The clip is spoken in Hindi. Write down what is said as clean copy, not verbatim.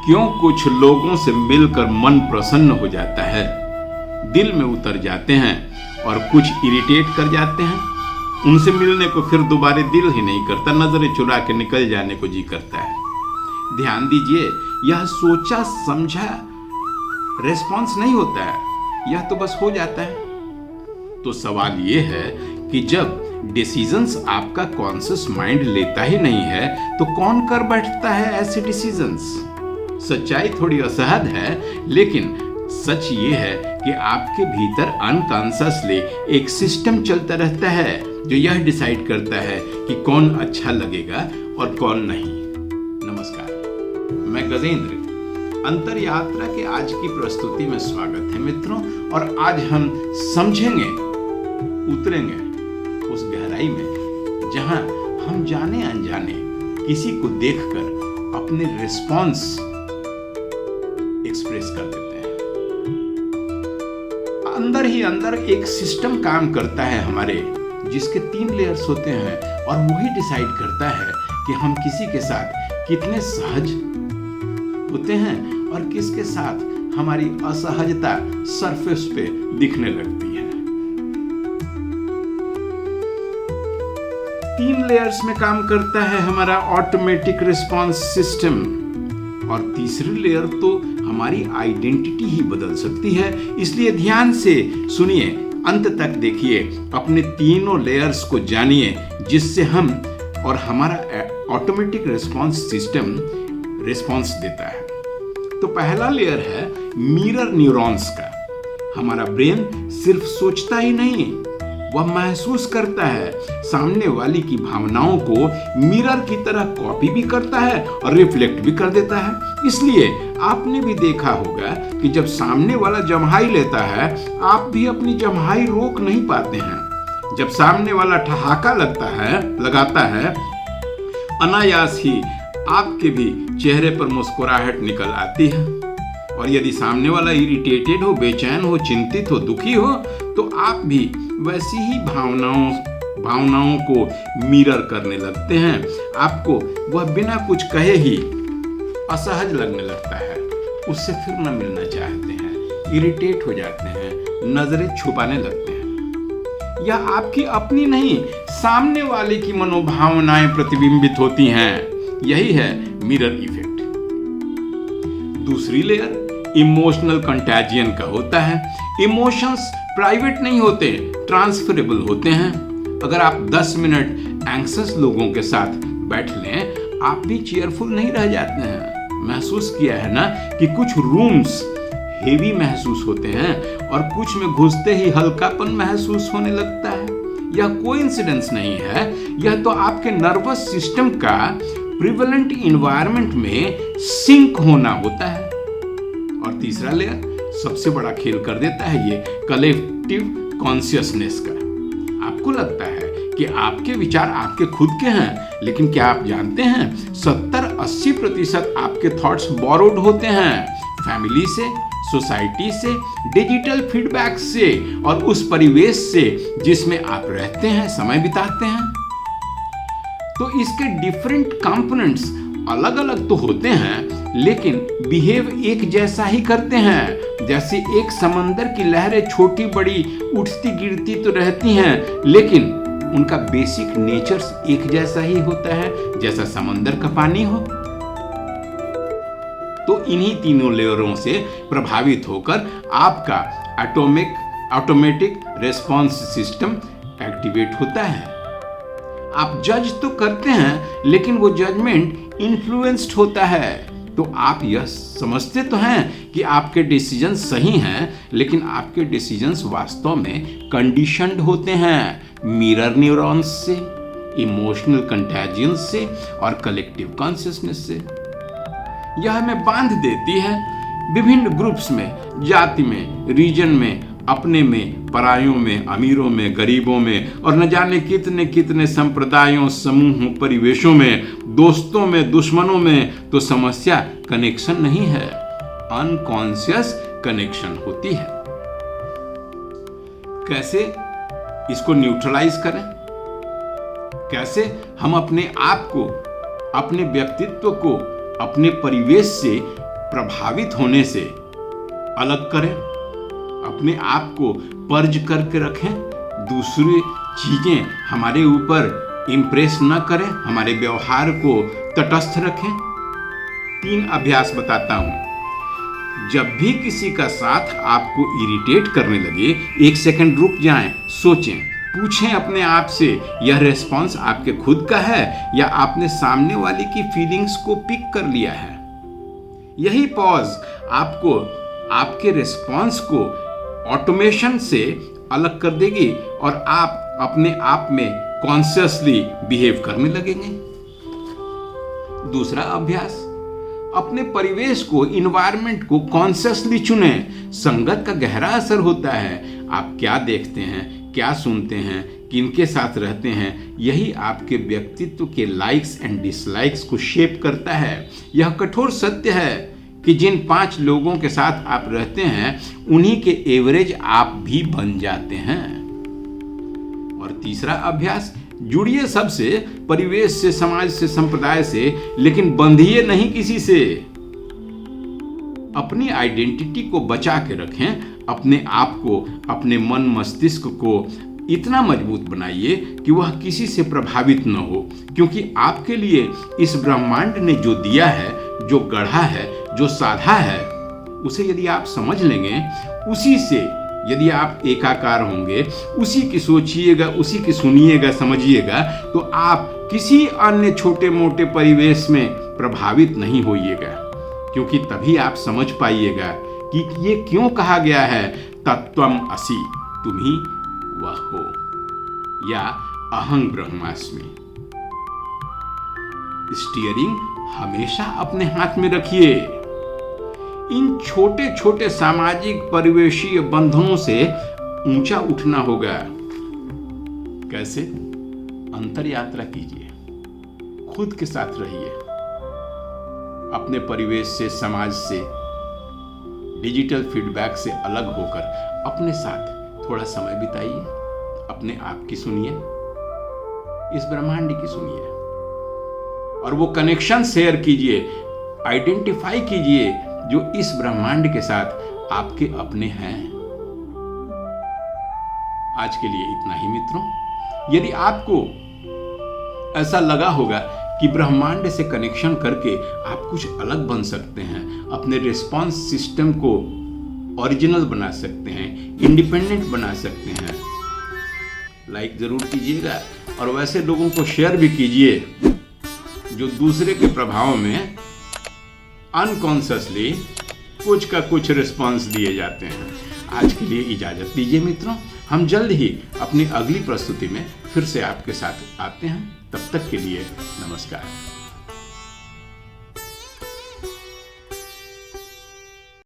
क्यों कुछ लोगों से मिलकर मन प्रसन्न हो जाता है, दिल में उतर जाते हैं, और कुछ इरिटेट कर जाते हैं। उनसे मिलने को फिर दोबारा दिल ही नहीं करता, नजरें चुरा के निकल जाने को जी करता है। ध्यान दीजिए, यह सोचा समझा रेस्पॉन्स नहीं होता है, यह तो बस हो जाता है। तो सवाल यह है कि जब डिसीजंस आपका कॉन्शियस माइंड लेता ही नहीं है तो कौन कर बैठता है ऐसे डिसीजंस? सच्चाई थोड़ी असहज है, लेकिन सच ये है कि आपके भीतर अनकॉन्शियसली एक सिस्टम चलता रहता है जो यह डिसाइड करता है कि कौन अच्छा लगेगा और कौन नहीं। नमस्कार, मैं गजेंद्र। अंतर यात्रा के आज की प्रस्तुति में स्वागत है मित्रों, और आज हम समझेंगे, उतरेंगे उस गहराई में जहां हम जाने अनजाने किसी को देखकर अपने रिस्पॉन्स एक्सप्रेस कर देते हैं। अंदर ही अंदर एक सिस्टम काम करता है हमारे, जिसके 3 लेयर्स होते हैं, और वही डिसाइड करता है कि हम किसी के साथ कितने सहज होते हैं और किसके साथ हमारी असहजता सरफेस पे दिखने लगती है। 3 लेयर्स में काम करता है हमारा ऑटोमेटिक रिस्पांस सिस्टम, और तीसरी लेयर तो हमारी आइडेंटिटी ही बदल सकती है। इसलिए ध्यान से सुनिए, अंत तक देखिए, अपने तीनों लेयर्स को जानिए, जिससे हम और हमारा ऑटोमेटिक रिस्पांस सिस्टम रिस्पांस देता है। तो पहला लेयर है मिरर न्यूरॉन्स का। हमारा ब्रेन सिर्फ सोचता ही नहीं, वह महसूस करता है, सामने वाली की भावनाओं को मिरर की तरह कॉपी भी करता है और रिफ्लेक्ट भी कर देता है। इसलिए आपने भी देखा होगा कि जब सामने वाला जम्हाई लेता है, आप भी अपनी जम्हाई रोक नहीं पाते हैं। जब सामने वाला ठहाका लगाता है, अनायास ही आपके भी चेहरे पर मुस्कुराहट निकल आती है। और यदि सामने वाला इरिटेटेड हो, बेचैन हो, चिंतित हो, दुखी हो, तो आप भी वैसी ही भावनाओं को मिरर करने लगते हैं। आपको वह बिना कुछ कहे ही असहज लगने लगता है, उससे फिर न मिलना चाहते हैं, इरिटेट हो जाते हैं, नजरें छुपाने लगते हैं। यह आपकी अपनी नहीं, सामने वाले की मनोभावनाएं प्रतिबिंबित होती हैं। यही है मिरर इफेक्ट। दूसरी लेयर इमोशनल कंटैजियन का होता है। इमोशंस प्राइवेट नहीं होते, ट्रांसफरेबल होते हैं। अगर आप 10 मिनट एंग्जियस लोगों के साथ बैठ लें, आप भी चीयरफुल नहीं रह जाते हैं। महसूस किया है ना कि कुछ रूम्स हेवी महसूस होते हैं और कुछ में घुसते ही हल्कापन महसूस होने लगता है। यह कोइंसिडेंस नहीं है, यह तो आपके नर्वस सिस्टम का प्रिवेलेंट इन्वायरमेंट में सिंक होना होता है। और तीसरा लेयर सबसे बड़ा खेल कर देता है ये कलेक्टिव कॉन्शियसनेस का। आपको लगता है कि आपके विचार आपके खुद के हैं, लेकिन क्या आप जानते हैं 70-80% आपके थॉट्स बोरोड होते हैं फैमिली से, सोसाइटी से, डिजिटल फीडबैक से और उस परिवेश से जिसमें आप रहते हैं, समय बिताते हैं। तो इसके डिफरेंट कंपोनेंट्स अलग अलग तो होते हैं, लेकिन बिहेव एक जैसा ही करते हैं। जैसे एक समंदर की लहरें छोटी बड़ी उठती गिरती तो रहती हैं, लेकिन उनका बेसिक नेचर्स एक जैसा ही होता है, जैसा समंदर का पानी हो। तो इन्हीं तीनों लेयरों से प्रभावित होकर आपका ऑटोमेटिक रिस्पांस सिस्टम एक्टिवेट होता है। आप जज तो करते हैं, लेकिन वो जजमेंट इन्फ्लुएंस्ड होता है। तो आप यह समझते तो हैं कि आपके डिसीजंस सही हैं, लेकिन आपके डिसीजंस वास्तव में कंडीशनड होते हैं मिरर न्यूरॉन्स से, इमोशनल कंटैजियन से और कलेक्टिव कॉन्शियसनेस से। यह हमें बांध देती है विभिन्न ग्रुप्स में, जाति में, रीजन में, अपने में, परायों में, अमीरों में, गरीबों में, और न जाने कितने कितने संप्रदायों, समूहों, परिवेशों में, दोस्तों में, दुश्मनों में। तो समस्या कनेक्शन नहीं है, अनकॉन्शियस कनेक्शन होती है। कैसे इसको न्यूट्रलाइज करें? कैसे हम अपने आप को, अपने व्यक्तित्व को अपने परिवेश से प्रभावित होने से अलग करें, अपने आप को पर्ज करके रखें, दूसरी चीजें हमारे ऊपर इम्प्रेस न करें, हमारे व्यवहार को तटस्थ रखें। 3 अभ्यास बताता हूं। जब भी किसी का साथ आपको इरिटेट करने लगे, 1 सेकंड रुक जाएं, सोचें, पूछें अपने आप से, यह रिस्पॉन्स आपके खुद का है या आपने सामने वाले की फीलिंग्स को पिक कर लिया है। यही पॉज आपको आपके रिस्पॉन्स को ऑटोमेशन से अलग कर देगी और आप अपने आप में कॉन्शियसली बिहेव करने लगेंगे। दूसरा अभ्यास, अपने परिवेश को, इन्वायरमेंट को कॉन्शियसली चुनें। संगत का गहरा असर होता है। आप क्या देखते हैं, क्या सुनते हैं, किनके साथ रहते हैं, यही आपके व्यक्तित्व के लाइक्स एंड डिसलाइक्स को शेप करता है। यह कठोर सत्य है कि जिन 5 लोगों के साथ आप रहते हैं, उन्हीं के एवरेज आप भी बन जाते हैं। और तीसरा अभ्यास, जुड़िए सबसे, परिवेश से, समाज से, संप्रदाय से, लेकिन बंधिए नहीं किसी से। अपनी आइडेंटिटी को बचा के रखें, अपने आप को, अपने मन मस्तिष्क को इतना मजबूत बनाइए कि वह किसी से प्रभावित न हो, क्योंकि आपके लिए इस ब्रह्मांड ने जो दिया है, जो गढ़ा है, जो साधा है, उसे यदि आप समझ लेंगे, उसी से यदि आप एकाकार होंगे, उसी की सोचिएगा, उसी की सुनिएगा, समझिएगा, तो आप किसी अन्य छोटे मोटे परिवेश में प्रभावित नहीं होइएगा, क्योंकि तभी आप समझ पाइएगा कि ये क्यों कहा गया है, तत्वम असि, तुम ही वह हो, या अहं ब्रह्मास्मि। स्टीयरिंग हमेशा अपने हाथ में रखिए। इन छोटे छोटे सामाजिक परिवेशीय बंधनों से ऊंचा उठना होगा। कैसे? अंतर यात्रा कीजिए, खुद के साथ रहिए, अपने परिवेश से, समाज से, डिजिटल फीडबैक से अलग होकर अपने साथ थोड़ा समय बिताइए, अपने आप की सुनिए, इस ब्रह्मांड की सुनिए, और वो कनेक्शन शेयर कीजिए, आइडेंटिफाई कीजिए जो इस ब्रह्मांड के साथ आपके अपने हैं। आज के लिए इतना ही मित्रों। यदि आपको ऐसा लगा होगा कि ब्रह्मांड से कनेक्शन करके आप कुछ अलग बन सकते हैं, अपने रिस्पांस सिस्टम को ओरिजिनल बना सकते हैं, इंडिपेंडेंट बना सकते हैं, लाइक जरूर कीजिएगा, और वैसे लोगों को शेयर भी कीजिए जो दूसरे के प्रभाव में अनकॉन्शियसली कुछ का कुछ रिस्पांस दिए जाते हैं। आज के लिए इजाजत दीजिए मित्रों, हम जल्द ही अपनी अगली प्रस्तुति में फिर से आपके साथ आते हैं। तब तक के लिए नमस्कार।